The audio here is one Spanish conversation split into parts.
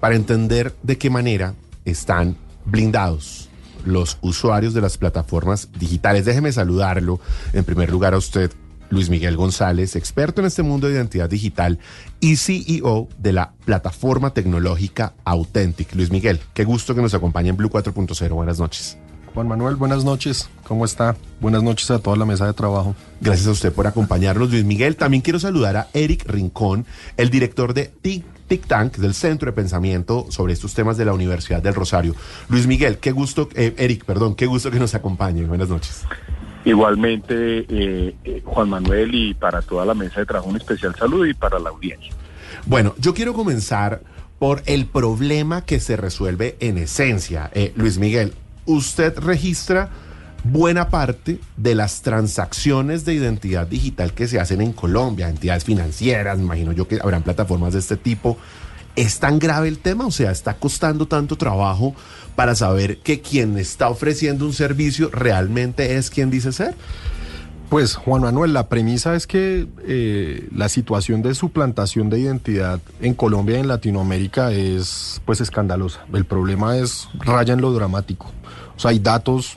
para entender de qué manera están blindados los usuarios de las plataformas digitales. Déjeme saludarlo en primer lugar a usted, Luis Miguel González, experto en este mundo de identidad digital y CEO de la plataforma tecnológica Authentic. Luis Miguel, qué gusto que nos acompañe en Blue 4.0. Buenas noches. Juan Manuel, buenas noches. ¿Cómo está? Buenas noches a toda la mesa de trabajo. Gracias a usted por acompañarnos, Luis Miguel. También quiero saludar a Eric Rincón, el director de Think Tank, del Centro de Pensamiento sobre estos temas de la Universidad del Rosario. Luis Miguel, qué gusto, Eric, qué gusto que nos acompañe. Buenas noches. Igualmente, Juan Manuel, y para toda la mesa de trabajo un especial saludo y para la audiencia. Bueno, yo quiero comenzar por el problema que se resuelve en esencia. Luis Miguel, usted registra buena parte de las transacciones de identidad digital que se hacen en Colombia, entidades financieras, me imagino yo que habrán plataformas de este tipo. ¿Es tan grave el tema? O sea, ¿está costando tanto trabajo para saber que quien está ofreciendo un servicio realmente es quien dice ser? Pues, Juan Manuel, la premisa es que la situación de suplantación de identidad en Colombia y en Latinoamérica es, pues, escandalosa. El problema raya en lo dramático. O sea, hay datos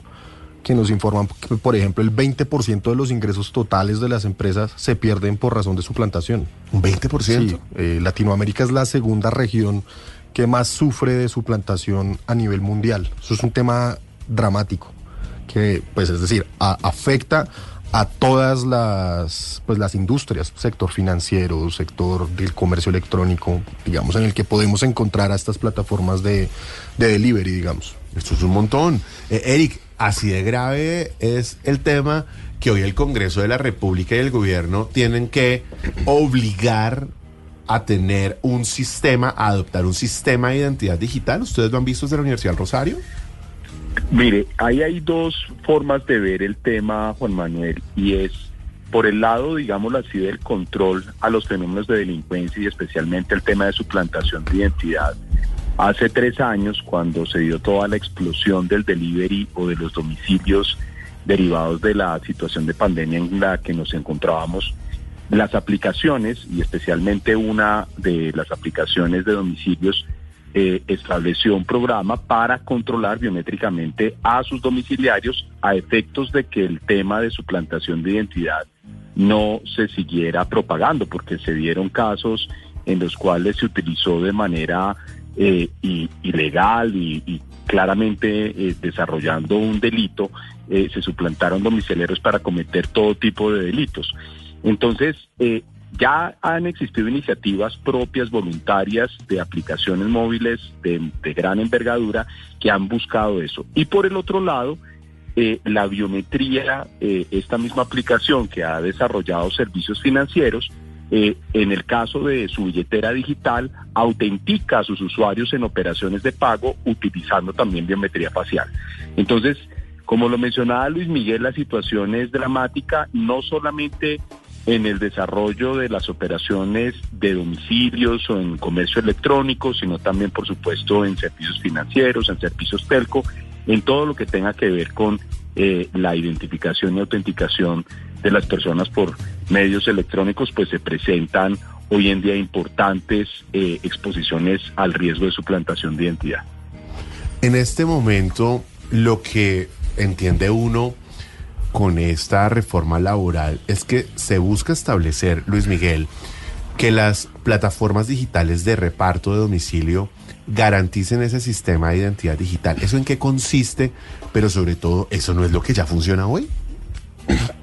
que nos informan que, por ejemplo, el 20% de los ingresos totales de las empresas se pierden por razón de suplantación. ¿Un 20%? Sí, Latinoamérica es la segunda región que más sufre de suplantación a nivel mundial. Eso es un tema dramático, que, pues, es decir, afecta a todas las industrias, sector financiero, sector del comercio electrónico, digamos, en el que podemos encontrar a estas plataformas de delivery, digamos. Esto es un montón. Eric, así de grave es el tema que hoy el Congreso de la República y el gobierno tienen que obligar a tener un sistema, a adoptar un sistema de identidad digital. ¿Ustedes lo han visto desde la Universidad del Rosario? Mire, ahí hay dos formas de ver el tema, Juan Manuel, y es por el lado, digámoslo así, del control a los fenómenos de delincuencia y especialmente el tema de suplantación de identidad. Hace 3 años, cuando se dio toda la explosión del delivery o de los domicilios derivados de la situación de pandemia en la que nos encontrábamos, las aplicaciones, y especialmente una de las aplicaciones de domicilios, estableció un programa para controlar biométricamente a sus domiciliarios a efectos de que el tema de suplantación de identidad no se siguiera propagando, porque se dieron casos en los cuales se utilizó de manera ilegal y claramente desarrollando un delito, se suplantaron domiciliarios para cometer todo tipo de delitos. Entonces, ya han existido iniciativas propias, voluntarias, de aplicaciones móviles de gran envergadura que han buscado eso. Y por el otro lado, la biometría, esta misma aplicación que ha desarrollado servicios financieros, en el caso de su billetera digital, autentica a sus usuarios en operaciones de pago utilizando también biometría facial. Entonces, como lo mencionaba Luis Miguel, la situación es dramática, no solamente en el desarrollo de las operaciones de domicilios o en comercio electrónico, sino también, por supuesto, en servicios financieros, en servicios telco, en todo lo que tenga que ver con la identificación y autenticación de las personas por medios electrónicos, pues se presentan hoy en día importantes exposiciones al riesgo de suplantación de identidad. En este momento, lo que entiende uno con esta reforma laboral es que se busca establecer, Luis Miguel, que las plataformas digitales de reparto de domicilio garanticen ese sistema de identidad digital. ¿Eso en qué consiste? Pero sobre todo, ¿eso no es lo que ya funciona hoy?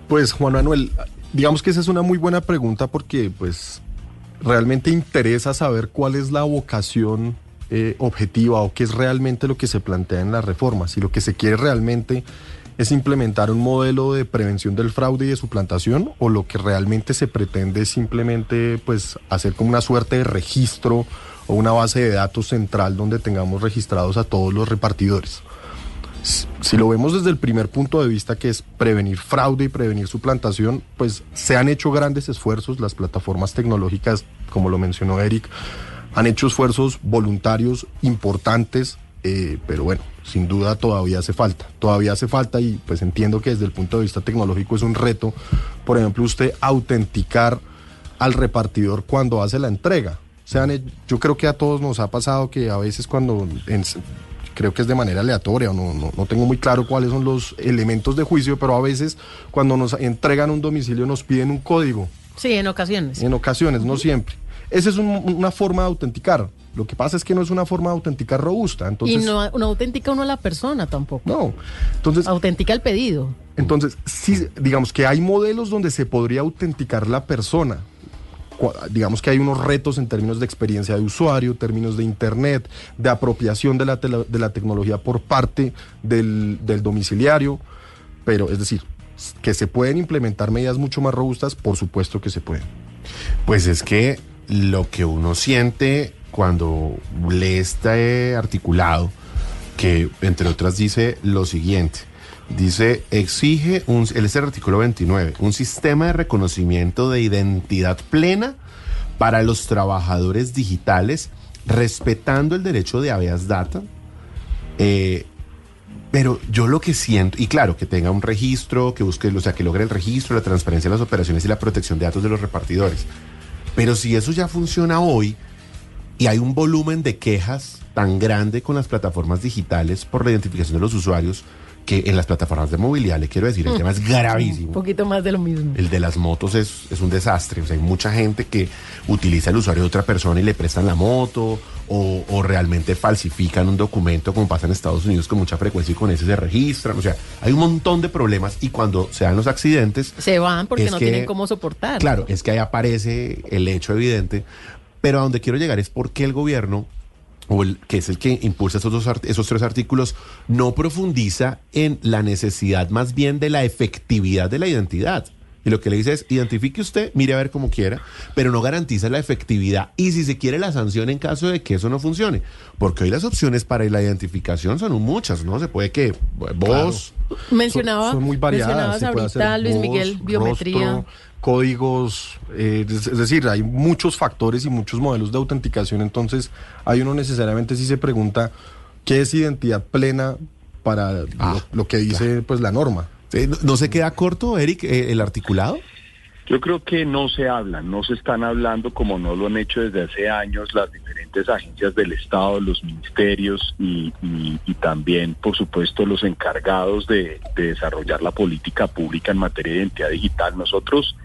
Pues, Juan Manuel, digamos que esa es una muy buena pregunta porque, pues, realmente interesa saber cuál es la vocación objetiva o qué es realmente lo que se plantea en las reformas. Si lo que se quiere realmente es implementar un modelo de prevención del fraude y de suplantación, o lo que realmente se pretende es simplemente, pues, hacer como una suerte de registro o una base de datos central donde tengamos registrados a todos los repartidores. Si lo vemos desde el primer punto de vista, que es prevenir fraude y prevenir suplantación, pues se han hecho grandes esfuerzos. Las plataformas tecnológicas, como lo mencionó Eric, han hecho esfuerzos voluntarios importantes, pero bueno, sin duda todavía hace falta y pues entiendo que desde el punto de vista tecnológico es un reto. Por ejemplo, usted autenticar al repartidor cuando hace la entrega. yo creo que a todos nos ha pasado que a veces creo que es de manera aleatoria, no tengo muy claro cuáles son los elementos de juicio, pero a veces cuando nos entregan un domicilio nos piden un código. Sí, en ocasiones. En ocasiones, no siempre. Esa es una forma de autenticar. Lo que pasa es que no es una forma de autenticar robusta. Entonces, y no autentica uno a la persona tampoco. No. Entonces, autentica el pedido. Entonces, sí, digamos que hay modelos donde se podría autenticar la persona. Digamos que hay unos retos en términos de experiencia de usuario, términos de internet, de apropiación de la tecnología por parte del domiciliario, pero es decir, que se pueden implementar medidas mucho más robustas, por supuesto que se pueden. Pues es que lo que uno siente cuando lee este articulado, que entre otras dice lo siguiente, dice, exige, es el artículo 29, un sistema de reconocimiento de identidad plena para los trabajadores digitales, respetando el derecho de habeas data, pero yo lo que siento, y claro, que tenga un registro, que busque, o sea, que logre el registro, la transparencia de las operaciones y la protección de datos de los repartidores. Pero si eso ya funciona hoy y hay un volumen de quejas tan grande con las plataformas digitales por la identificación de los usuarios, que en las plataformas de movilidad, le quiero decir, el tema es gravísimo. Un poquito más de lo mismo. El de las motos es un desastre. O sea, hay mucha gente que utiliza el usuario de otra persona y le prestan la moto, o realmente falsifican un documento, como pasa en Estados Unidos con mucha frecuencia, y con ese se registran. O sea, hay un montón de problemas, y cuando se dan los accidentes... se van porque no tienen cómo soportar. Claro, es que ahí aparece el hecho evidente. Pero a donde quiero llegar es por qué el gobierno, que es el que impulsa esos tres artículos, no profundiza en la necesidad más bien de la efectividad de la identidad. Y lo que le dice es, identifique usted, mire a ver como quiera, pero no garantiza la efectividad. Y si se quiere, la sanción en caso de que eso no funcione. Porque hoy las opciones para la identificación son muchas, ¿no? Se puede que voz... Claro. Son muy variadas. Mencionabas ahorita, Luis Miguel, biometría. Rostro, códigos, es decir, hay muchos factores y muchos modelos de autenticación. Entonces, hay uno necesariamente si se pregunta, ¿qué es identidad plena para lo que dice claro, pues la norma? ¿No se queda corto, Eric, el articulado? Yo creo que no se están hablando como no lo han hecho desde hace años las diferentes agencias del Estado, los ministerios y también, por supuesto, los encargados de desarrollar la política pública en materia de identidad digital. Nosotros,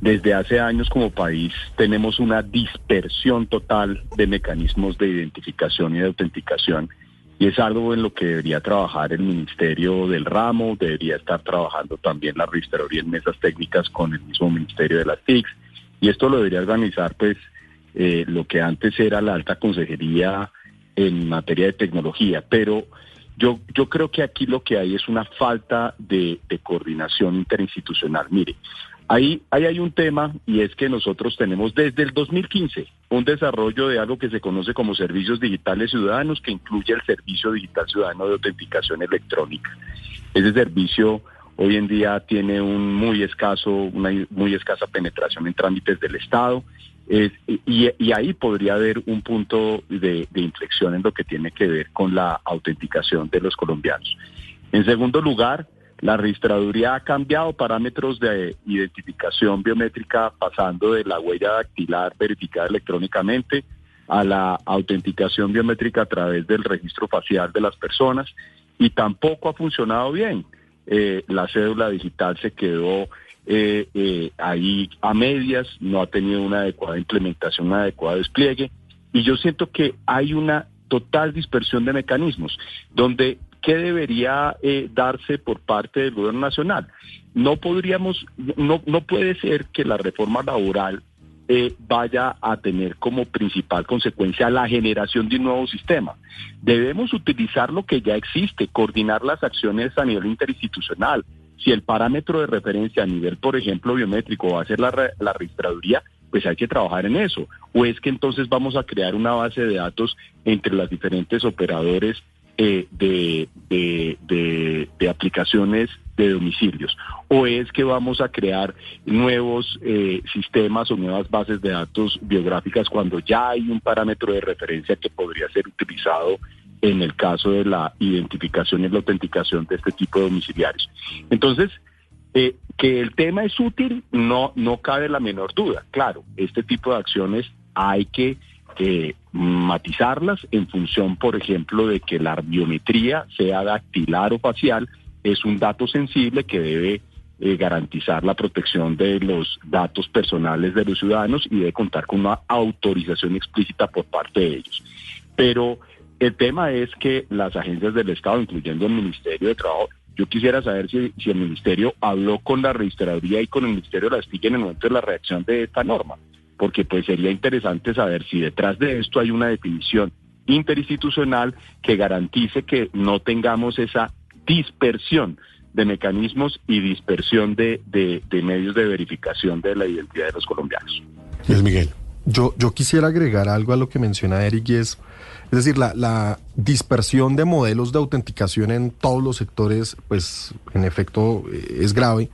desde hace años como país, tenemos una dispersión total de mecanismos de identificación y de autenticación. Y es algo en lo que debería trabajar el Ministerio del Ramo, debería estar trabajando también la Registraduría en mesas técnicas con el mismo Ministerio de las TICs. Y esto lo debería organizar, pues, lo que antes era la Alta Consejería en materia de tecnología. Pero yo creo que aquí lo que hay es una falta de coordinación interinstitucional. Mire, ahí hay un tema, y es que nosotros tenemos desde el 2015 un desarrollo de algo que se conoce como servicios digitales ciudadanos, que incluye el Servicio Digital Ciudadano de Autenticación Electrónica. Ese servicio hoy en día tiene una muy escasa penetración en trámites del Estado, y ahí podría haber un punto de inflexión en lo que tiene que ver con la autenticación de los colombianos. En segundo lugar, la registraduría ha cambiado parámetros de identificación biométrica, pasando de la huella dactilar verificada electrónicamente a la autenticación biométrica a través del registro facial de las personas, y tampoco ha funcionado bien. La cédula digital se quedó ahí a medias, no ha tenido una adecuada implementación, un adecuado despliegue, y yo siento que hay una total dispersión de mecanismos, donde ¿qué debería darse por parte del gobierno nacional? No puede ser que la reforma laboral vaya a tener como principal consecuencia la generación de un nuevo sistema. Debemos utilizar lo que ya existe, coordinar las acciones a nivel interinstitucional. Si el parámetro de referencia a nivel, por ejemplo, biométrico va a ser la registraduría, pues hay que trabajar en eso. ¿O es que entonces vamos a crear una base de datos entre las diferentes operadores de aplicaciones de domicilios? ¿O es que vamos a crear nuevos sistemas o nuevas bases de datos biográficas cuando ya hay un parámetro de referencia que podría ser utilizado en el caso de la identificación y la autenticación de este tipo de domiciliarios? Entonces, que el tema es útil, no cabe la menor duda. Claro, este tipo de acciones hay que matizarlas en función, por ejemplo, de que la biometría, sea dactilar o facial, es un dato sensible que debe garantizar la protección de los datos personales de los ciudadanos y debe contar con una autorización explícita por parte de ellos. Pero el tema es que las agencias del Estado, incluyendo el Ministerio de Trabajo, yo quisiera saber si el Ministerio habló con la Registraduría y con el Ministerio de las TIC en el momento de la redacción de esta norma, porque pues sería interesante saber si detrás de esto hay una definición interinstitucional que garantice que no tengamos esa dispersión de mecanismos y dispersión de medios de verificación de la identidad de los colombianos. Luis Miguel. Yo quisiera agregar algo a lo que menciona Eric, y es decir, la dispersión de modelos de autenticación en todos los sectores, pues en efecto es grave.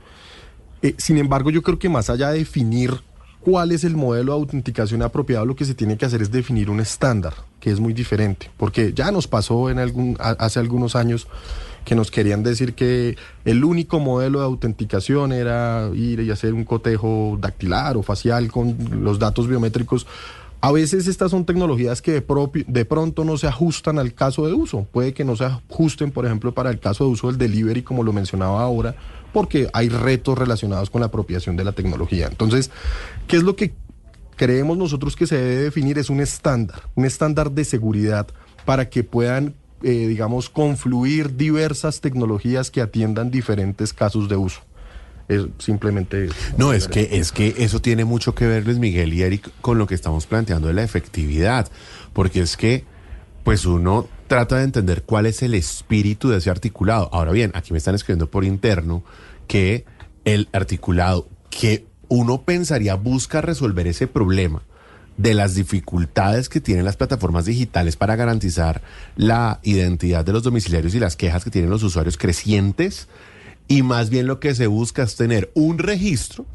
Sin embargo, yo creo que más allá de definir cuál es el modelo de autenticación apropiado, lo que se tiene que hacer es definir un estándar, que es muy diferente, porque ya nos pasó hace algunos años que nos querían decir que el único modelo de autenticación era ir y hacer un cotejo dactilar o facial con los datos biométricos. A veces estas son tecnologías que de pronto no se ajustan al caso de uso. Puede que no se ajusten, por ejemplo, para el caso de uso del delivery, como lo mencionaba ahora, porque hay retos relacionados con la apropiación de la tecnología. Entonces, ¿qué es lo que creemos nosotros que se debe definir? Es un estándar de seguridad para que puedan confluir diversas tecnologías que atiendan diferentes casos de uso. Es simplemente... No, es que eso tiene mucho que ver, Luis Miguel y Eric, con lo que estamos planteando de la efectividad, porque es que pues uno trata de entender cuál es el espíritu de ese articulado. Ahora bien, aquí me están escribiendo por interno que el articulado que uno pensaría busca resolver ese problema de las dificultades que tienen las plataformas digitales para garantizar la identidad de los domiciliarios y las quejas que tienen los usuarios crecientes, y más bien lo que se busca es tener un registro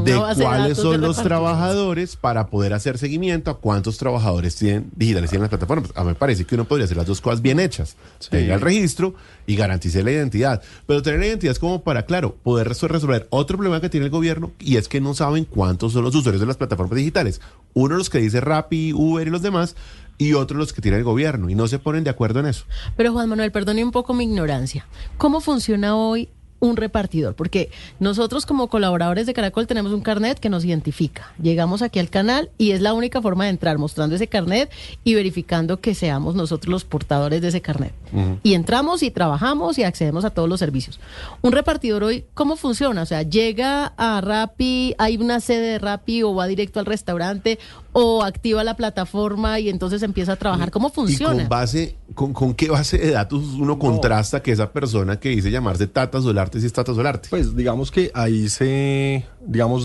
de cuáles son los trabajadores para poder hacer seguimiento a cuántos trabajadores digitales tienen las plataformas. A mí me parece que uno podría hacer las dos cosas bien hechas. Sí. Tenga el registro y garantice la identidad. Pero tener la identidad es como para, claro, poder resolver otro problema que tiene el gobierno, y es que no saben cuántos son los usuarios de las plataformas digitales. Uno los que dice Rappi, Uber y los demás, y otros los que tiene el gobierno, y no se ponen de acuerdo en eso. Pero Juan Manuel, perdone un poco mi ignorancia. ¿Cómo funciona hoy un repartidor? Porque nosotros como colaboradores de Caracol tenemos un carnet que nos identifica. Llegamos aquí al canal y es la única forma de entrar, mostrando ese carnet y verificando que seamos nosotros los portadores de ese carnet. Uh-huh. Y entramos y trabajamos y accedemos a todos los servicios. Un repartidor hoy, ¿cómo funciona? O sea, llega a Rappi, hay una sede de Rappi, o va directo al restaurante, o activa la plataforma y entonces empieza a trabajar. ¿Cómo funciona? ¿Y con qué base de datos uno contrasta que esa persona que dice llamarse Tata Solarte si es Tata Solarte? Pues digamos que ahí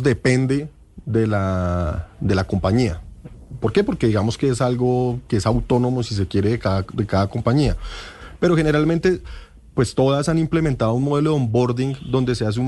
depende de la compañía. ¿Por qué? Porque digamos que es algo que es autónomo, si se quiere, de cada compañía. Pero generalmente, pues todas han implementado un modelo de onboarding donde se hace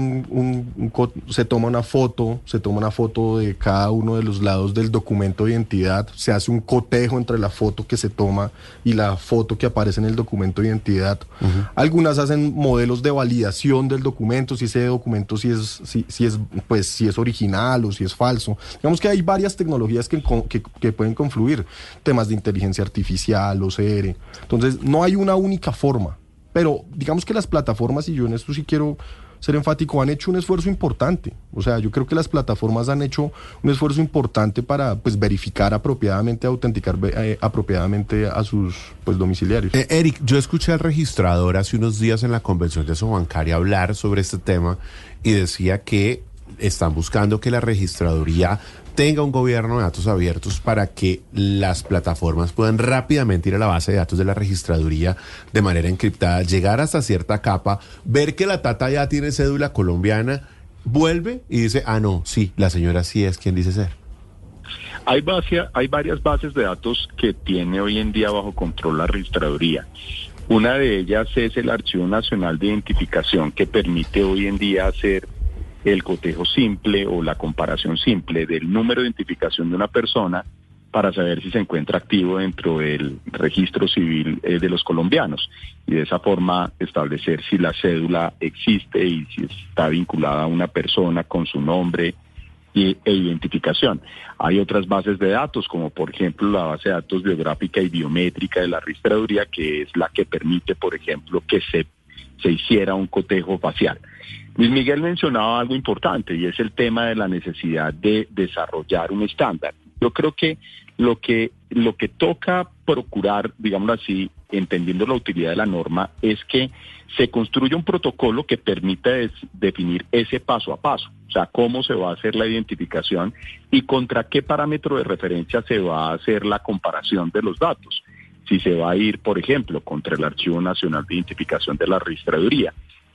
se toma una foto de cada uno de los lados del documento de identidad, se hace un cotejo entre la foto que se toma y la foto que aparece en el documento de identidad. Uh-huh. Algunas hacen modelos de validación del documento, si ese documento si es original o si es falso. Digamos que hay varias tecnologías que pueden confluir, temas de inteligencia artificial, OCR. Entonces, no hay una única forma. Pero digamos que las plataformas, y yo en esto sí quiero ser enfático, han hecho un esfuerzo importante. O sea, yo creo que las plataformas han hecho un esfuerzo importante para verificar apropiadamente, autenticar apropiadamente a sus domiciliarios. Eric, yo escuché al registrador hace unos días en la convención de Sobancaria hablar sobre este tema y decía que están buscando que la registraduría tenga un gobierno de datos abiertos para que las plataformas puedan rápidamente ir a la base de datos de la registraduría de manera encriptada, llegar hasta cierta capa, ver que la Tata ya tiene cédula colombiana, vuelve y dice, no, sí, la señora sí es quien dice ser. Hay varias bases de datos que tiene hoy en día bajo control la registraduría. Una de ellas es el Archivo Nacional de Identificación, que permite hoy en día hacer el cotejo simple o la comparación simple del número de identificación de una persona para saber si se encuentra activo dentro del registro civil de los colombianos, y de esa forma establecer si la cédula existe y si está vinculada a una persona con su nombre e identificación. Hay otras bases de datos, como por ejemplo la base de datos biográfica y biométrica de la registraduría, que es la que permite, por ejemplo, que se hiciera un cotejo facial. Luis Miguel mencionaba algo importante y es el tema de la necesidad de desarrollar un estándar. Yo creo que lo que toca procurar, digámoslo así, entendiendo la utilidad de la norma, es que se construya un protocolo que permita definir ese paso a paso, o sea, cómo se va a hacer la identificación y contra qué parámetro de referencia se va a hacer la comparación de los datos. Si se va a ir, por ejemplo, contra el Archivo Nacional de Identificación de la Registraduría,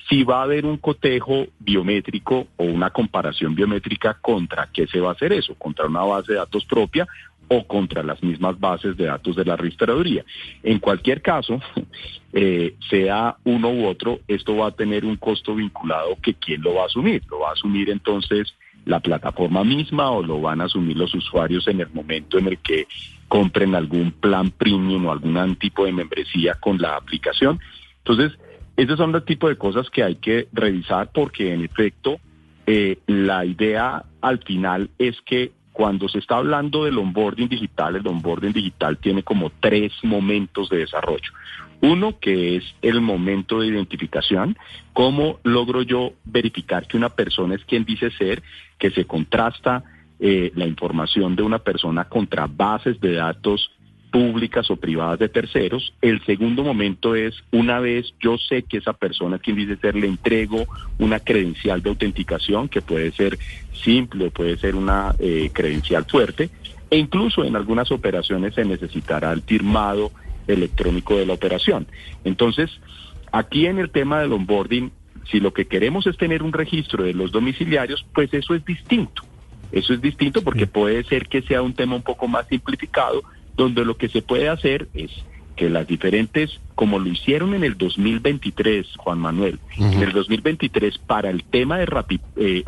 si va a haber un cotejo biométrico o una comparación biométrica, ¿contra qué se va a hacer eso? ¿Contra una base de datos propia o contra las mismas bases de datos de la registraduría? En cualquier caso, sea uno u otro, esto va a tener un costo vinculado que ¿quién lo va a asumir? ¿Lo va a asumir entonces la plataforma misma o lo van a asumir los usuarios en el momento en el que compren algún plan premium o algún tipo de membresía con la aplicación? Entonces, esos son los tipos de cosas que hay que revisar porque en efecto la idea al final es que cuando se está hablando del onboarding digital, el onboarding digital tiene como 3 momentos de desarrollo. Uno, que es el momento de identificación. ¿Cómo logro yo verificar que una persona es quien dice ser? Que se contrasta la información de una persona contra bases de datos públicas o privadas de terceros. El segundo momento es, una vez yo sé que esa persona es quien dice ser, le entrego una credencial de autenticación que puede ser simple o puede ser una credencial fuerte, e incluso en algunas operaciones se necesitará el firmado electrónico de la operación. Entonces, aquí en el tema del onboarding, si lo que queremos es tener un registro de los domiciliarios, pues eso es distinto. Eso es distinto porque puede ser que sea un tema un poco más simplificado, donde lo que se puede hacer es que las diferentes, como lo hicieron en el 2023, Juan Manuel, en el 2023 para el tema de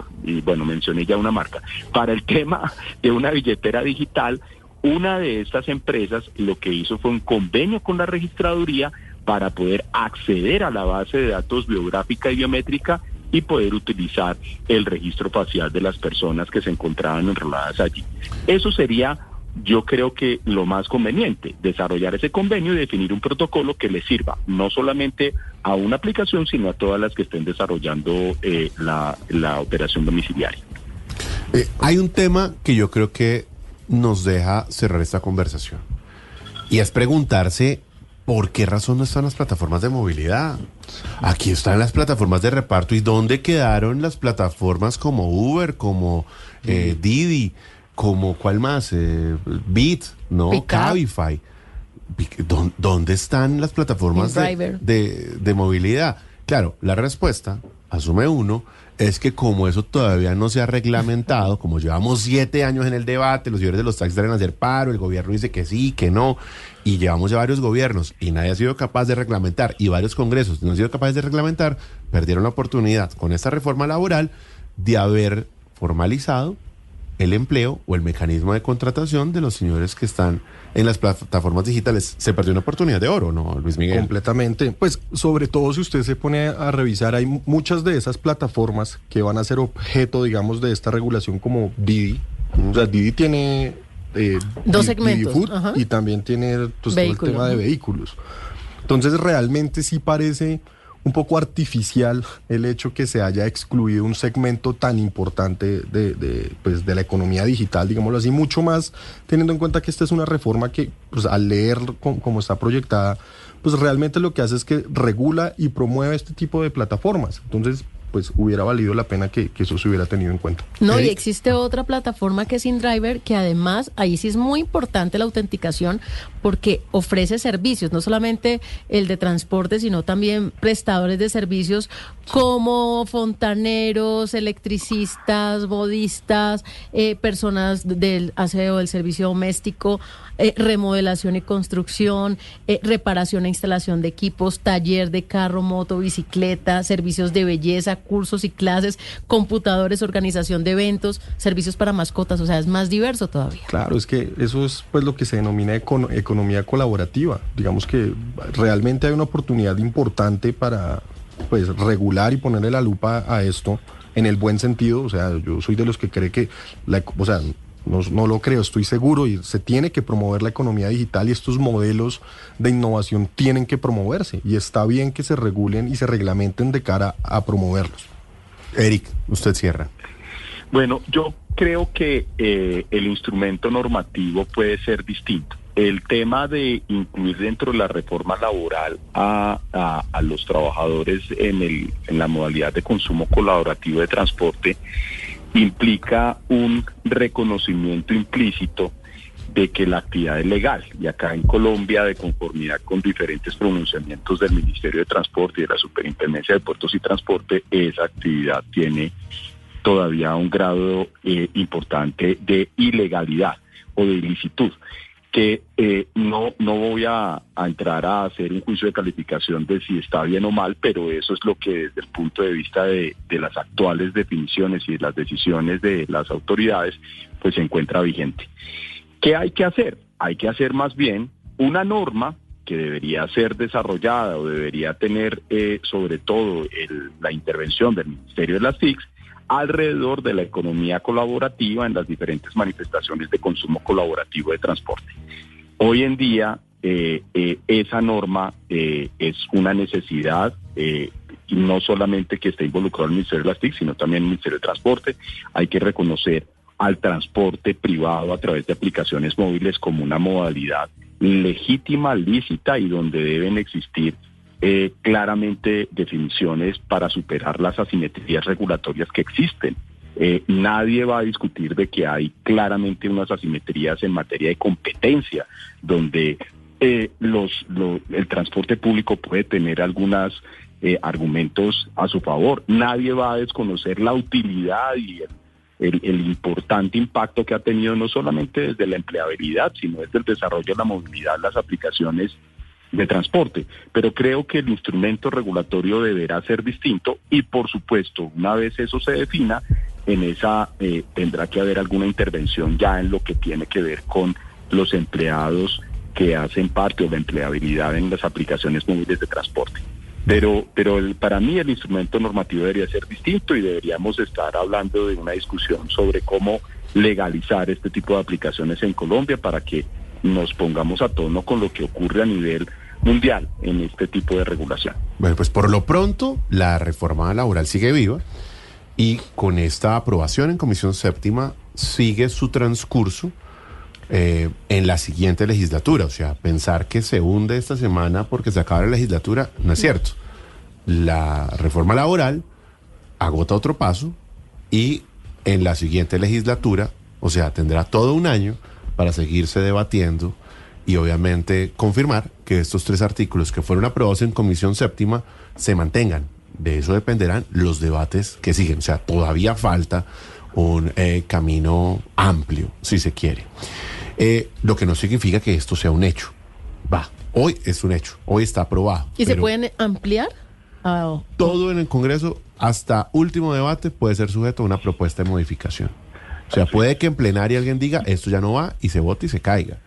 mencioné ya una marca, para el tema de una billetera digital, una de estas empresas lo que hizo fue un convenio con la registraduría para poder acceder a la base de datos biográfica y biométrica y poder utilizar el registro facial de las personas que se encontraban enroladas allí. Eso sería, yo creo que lo más conveniente, desarrollar ese convenio y definir un protocolo que le sirva no solamente a una aplicación, sino a todas las que estén desarrollando la operación domiciliaria. Hay un tema que yo creo que nos deja cerrar esta conversación y es preguntarse ¿por qué razón no están las plataformas de movilidad? Aquí están las plataformas de reparto y ¿dónde quedaron las plataformas como Uber, como Didi? Como, ¿cuál más? Bit, ¿no? Cabify. ¿Dónde están las plataformas de movilidad? Claro, la respuesta, asume uno, es que como eso todavía no se ha reglamentado, como llevamos 7 años en el debate, los señores de los taxis deben hacer paro, el gobierno dice que sí, que no, y llevamos ya varios gobiernos y nadie ha sido capaz de reglamentar, y varios congresos no han sido capaces de reglamentar, perdieron la oportunidad con esta reforma laboral de haber formalizado el empleo o el mecanismo de contratación de los señores que están en las plataformas digitales. Se perdió una oportunidad de oro, ¿no, Luis Miguel? Completamente. Pues sobre todo si usted se pone a revisar, hay muchas de esas plataformas que van a ser objeto, digamos, de esta regulación como Didi. O sea, Didi tiene 2 segmentos. Didi Food, y también tiene pues, todo el tema de vehículos. Entonces realmente sí parece un poco artificial el hecho que se haya excluido un segmento tan importante de la economía digital, digámoslo así, mucho más teniendo en cuenta que esta es una reforma que, pues al leer como está proyectada, pues realmente lo que hace es que regula y promueve este tipo de plataformas. Entonces, pues hubiera valido la pena que eso se hubiera tenido en cuenta. No, y existe otra plataforma que es InDriver, que además ahí sí es muy importante la autenticación porque ofrece servicios, no solamente el de transporte, sino también prestadores de servicios como fontaneros, electricistas, modistas, personas del aseo, del servicio doméstico, remodelación y construcción, reparación e instalación de equipos, taller de carro, moto, bicicleta, servicios de belleza, cursos y clases, computadores, organización de eventos, servicios para mascotas, o sea, es más diverso todavía. Claro, es que eso es pues lo que se denomina economía colaborativa. Digamos que realmente hay una oportunidad importante para pues regular y ponerle la lupa a esto en el buen sentido. O sea, yo soy de los que cree que, no lo creo, estoy seguro, y se tiene que promover la economía digital y estos modelos de innovación tienen que promoverse, y está bien que se regulen y se reglamenten de cara a promoverlos. Eric, usted cierra. Bueno, yo creo que el instrumento normativo puede ser distinto. El tema de incluir dentro de la reforma laboral a los trabajadores en la modalidad de consumo colaborativo de transporte implica un reconocimiento implícito de que la actividad es legal. Y acá en Colombia, de conformidad con diferentes pronunciamientos del Ministerio de Transporte y de la Superintendencia de Puertos y Transporte, esa actividad tiene todavía un grado importante de ilegalidad o de ilicitud, que no voy a entrar a hacer un juicio de calificación de si está bien o mal, pero eso es lo que desde el punto de vista de las actuales definiciones y de las decisiones de las autoridades, pues se encuentra vigente. ¿Qué hay que hacer? Hay que hacer más bien una norma que debería ser desarrollada o debería tener sobre todo la intervención del Ministerio de las TICs alrededor de la economía colaborativa en las diferentes manifestaciones de consumo colaborativo de transporte. Hoy en día esa norma es una necesidad, y no solamente que esté involucrado el Ministerio de las TIC, sino también el Ministerio de Transporte. Hay que reconocer al transporte privado a través de aplicaciones móviles como una modalidad legítima, lícita, y donde deben existir claramente definiciones para superar las asimetrías regulatorias que existen. Nadie va a discutir de que hay claramente unas asimetrías en materia de competencia, donde el transporte público puede tener algunos argumentos a su favor. Nadie va a desconocer la utilidad y el importante impacto que ha tenido no solamente desde la empleabilidad, sino desde el desarrollo de la movilidad, las aplicaciones de transporte. Pero creo que el instrumento regulatorio deberá ser distinto y, por supuesto, una vez eso se defina, en esa tendrá que haber alguna intervención ya en lo que tiene que ver con los empleados que hacen parte o la empleabilidad en las aplicaciones móviles de transporte. Pero para mí el instrumento normativo debería ser distinto y deberíamos estar hablando de una discusión sobre cómo legalizar este tipo de aplicaciones en Colombia para que nos pongamos a tono con lo que ocurre a nivel mundial en este tipo de regulación. Bueno, pues por lo pronto la reforma laboral sigue viva y con esta aprobación en Comisión Séptima sigue su transcurso en la siguiente legislatura. O sea, pensar que se hunde esta semana porque se acaba la legislatura no es cierto. La reforma laboral agota otro paso y en la siguiente legislatura, o sea, tendrá todo un año para seguirse debatiendo y obviamente confirmar que estos 3 artículos que fueron aprobados en Comisión Séptima se mantengan. De eso dependerán los debates que siguen. O sea, todavía falta un camino amplio, si se quiere. Lo que no significa que esto sea un hecho. Hoy es un hecho, hoy está aprobado. ¿Y se pueden ampliar? Todo en el Congreso, hasta último debate, puede ser sujeto a una propuesta de modificación. O sea, puede que en plenaria alguien diga, esto ya no va, y se vote y se caiga.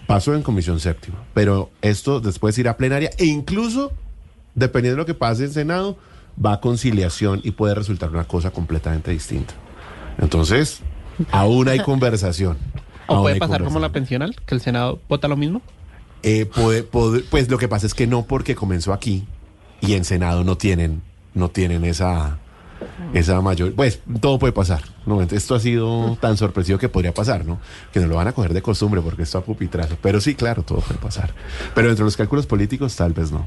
Pasó en Comisión Séptima, pero esto después irá a plenaria, e incluso, dependiendo de lo que pase en Senado, va a conciliación y puede resultar una cosa completamente distinta. Entonces, aún hay conversación. ¿O puede pasar como la pensional, que el Senado vota lo mismo? Pues lo que pasa es que no, porque comenzó aquí, y en Senado no tienen esa mayor, pues todo puede pasar, ¿no? Esto ha sido tan sorpresivo que podría pasar, ¿no? Que no lo van a coger de costumbre porque esto a pupitrazo, pero sí, claro, todo puede pasar, pero dentro de los cálculos políticos tal vez no.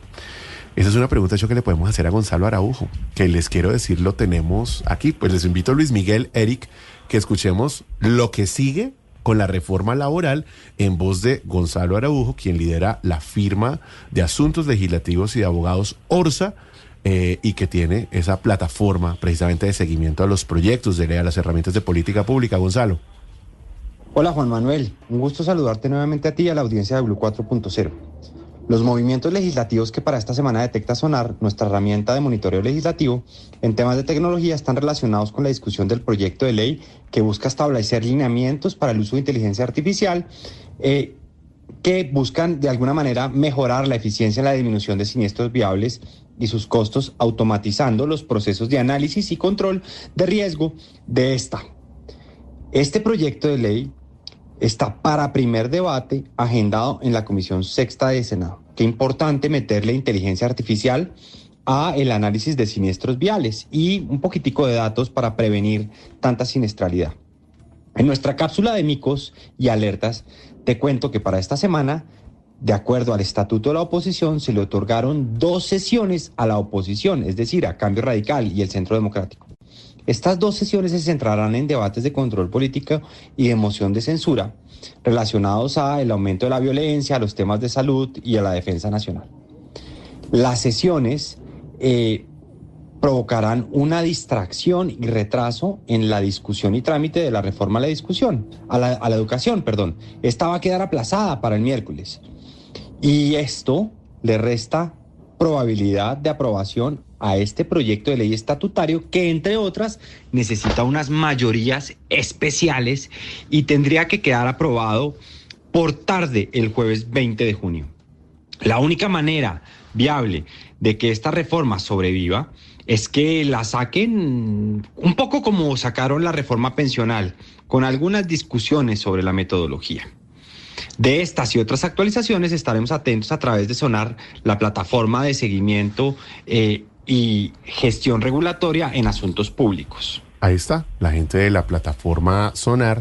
Esa es una pregunta yo que le podemos hacer a Gonzalo Araujo, que les quiero decir, lo tenemos aquí. Pues les invito a Luis Miguel, Eric, que escuchemos lo que sigue con la reforma laboral en voz de Gonzalo Araujo, quien lidera la firma de asuntos legislativos y de abogados Orsa, y que tiene esa plataforma precisamente de seguimiento a los proyectos de ley, a las herramientas de política pública. Gonzalo. Hola Juan Manuel, un gusto saludarte nuevamente a ti y a la audiencia de Blue 4.0. Los movimientos legislativos que para esta semana detecta Sonar, nuestra herramienta de monitoreo legislativo, en temas de tecnología están relacionados con la discusión del proyecto de ley que busca establecer lineamientos para el uso de inteligencia artificial, que buscan de alguna manera mejorar la eficiencia en la disminución de siniestros viables y sus costos, automatizando los procesos de análisis y control de riesgo de esta. Este proyecto de ley está para primer debate agendado en la Comisión Sexta del Senado. Qué importante meterle inteligencia artificial a el análisis de siniestros viales y un poquitico de datos para prevenir tanta siniestralidad. En nuestra cápsula de micos y alertas, te cuento que para esta semana, de acuerdo al Estatuto de la Oposición, se le otorgaron 2 sesiones a la oposición, es decir, a Cambio Radical y el Centro Democrático. Estas 2 sesiones se centrarán en debates de control político y de moción de censura relacionados al aumento de la violencia, a los temas de salud y a la defensa nacional. Las sesiones provocarán una distracción y retraso en la discusión y trámite de la reforma a la educación. Esta va a quedar aplazada para el miércoles. Y esto le resta probabilidad de aprobación a este proyecto de ley estatutario que, entre otras, necesita unas mayorías especiales y tendría que quedar aprobado por tarde el jueves 20 de junio. La única manera viable de que esta reforma sobreviva es que la saquen un poco como sacaron la reforma pensional, con algunas discusiones sobre la metodología. De estas y otras actualizaciones estaremos atentos a través de Sonar, la plataforma de seguimiento y gestión regulatoria en asuntos públicos. Ahí está, la gente de la plataforma Sonar.